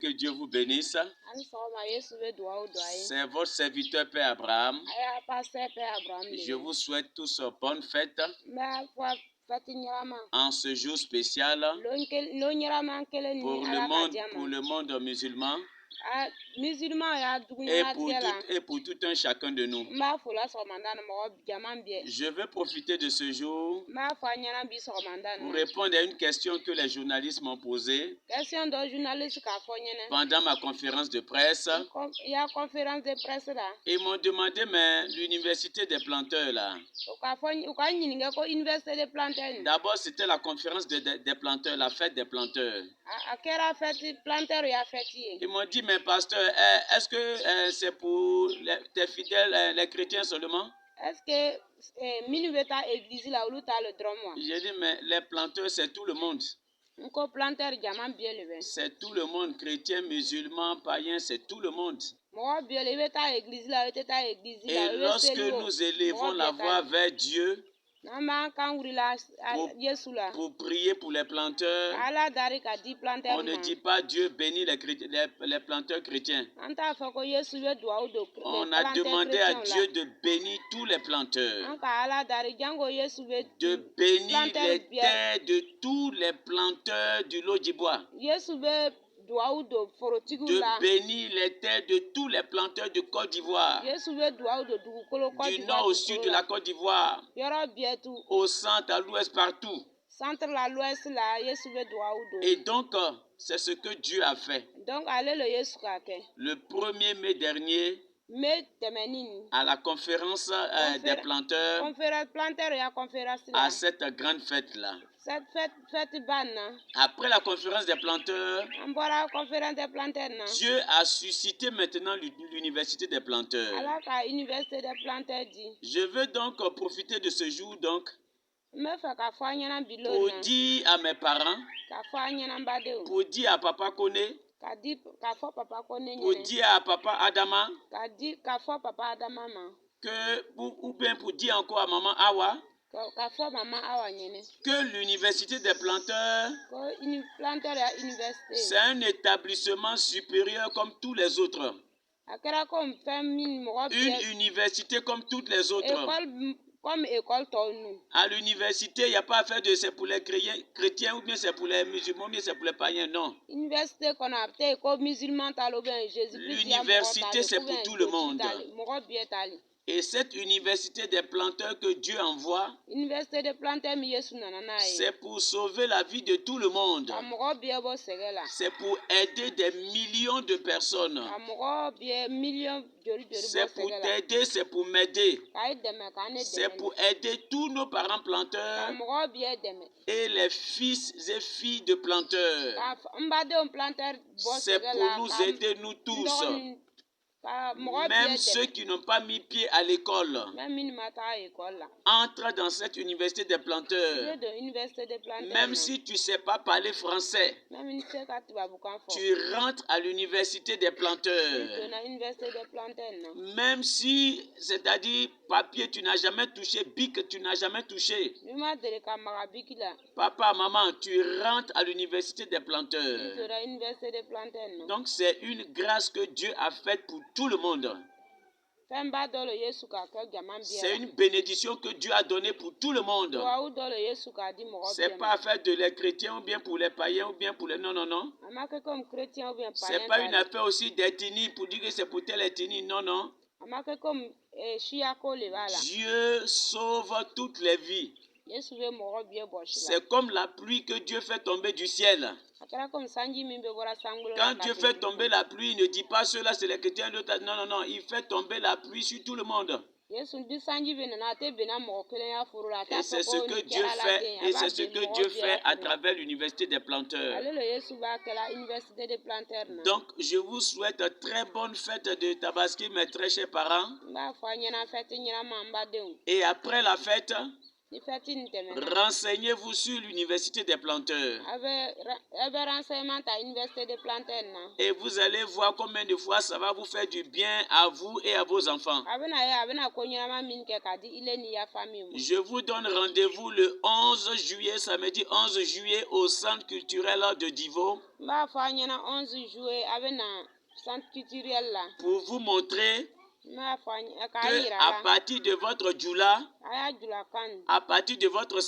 Que Dieu vous bénisse. C'est votre serviteur Père Abraham. Je vous souhaite tous bonne fête en ce jour spécial pour le monde musulman et pour tout un chacun de nous. Je veux profiter de ce jour pour répondre à une question que les journalistes m'ont posée pendant ma conférence de presse. Ils m'ont demandé, mais l'université des planteurs là. D'abord, c'était la conférence des planteurs, la fête des planteurs. Ils m'ont dit, mais pasteur, est-ce que c'est pour tes fidèles, les chrétiens seulement? J'ai dit, mais les planteurs, c'est tout le monde. C'est tout le monde, chrétien, musulman, païen, c'est tout le monde. Et lorsque nous élevons la voix vers Dieu, pour prier pour les planteurs, on ne dit pas Dieu bénit les planteurs chrétiens. On a demandé à Dieu de bénir tous les planteurs, de bénir les terres de tous les planteurs du Lodibois, de bénir les terres de tous les planteurs de Côte d'Ivoire, du nord au sud de la Côte d'Ivoire, au centre, à l'ouest, partout. Et donc, c'est ce que Dieu a fait. Le 1er mai dernier, à la conférence des planteurs, à cette grande fête-là. Après la conférence des planteurs, Dieu a suscité maintenant l'université des planteurs. Je veux donc profiter de ce jour pour dire à mes parents, pour dire à Papa Kone, pour dire à Papa Adama, ou bien pour dire encore à Maman Awa, que l'université des planteurs, c'est un établissement supérieur comme tous les autres. Une université comme toutes les autres. À l'université, il n'y a pas à faire de c'est pour les chrétiens ou bien c'est pour les musulmans ou bien c'est pour les païens, non. L'université, c'est pour tout le monde. Et cette université des planteurs que Dieu envoie, c'est pour sauver la vie de tout le monde. C'est pour aider des millions de personnes. C'est pour t'aider, c'est pour m'aider. C'est pour aider tous nos parents planteurs et les fils et filles de planteurs. C'est pour nous aider, nous tous. Même ceux qui n'ont pas mis pied à l'école entrent dans cette université des planteurs. Même si tu ne sais pas parler français, tu rentres à l'université des planteurs. Même si, c'est-à-dire papier, tu n'as jamais touché, bic, tu n'as jamais touché. Papa, maman, tu rentres à l'université des planteurs. Donc c'est une grâce que Dieu a faite pour tout le monde. C'est une bénédiction que Dieu a donnée pour tout le monde. C'est pas affaire de les chrétiens ou bien pour les païens ou bien pour les... Non, non, non. C'est pas une affaire aussi d'ethnie pour dire que c'est pour telle ethnie. Non, non. Dieu sauve toutes les vies. C'est comme la pluie que Dieu fait tomber du ciel. Quand Dieu fait tomber la pluie, il ne dit pas cela c'est les chrétiens. Non, non, non. Il fait tomber la pluie sur tout le monde. Et c'est ce que Dieu fait. Et c'est ce que Dieu fait à travers l'université des planteurs. Donc, je vous souhaite très bonne fête de Tabaski, mes très chers parents. Et après la fête, Renseignez-vous sur l'université des planteurs. Et vous allez voir combien de fois ça va vous faire du bien à vous et à vos enfants. Je vous donne rendez-vous le 11 juillet, samedi 11 juillet, au Centre culturel de Divo. Pour vous montrer que à partir de votre djoula, à partir de votre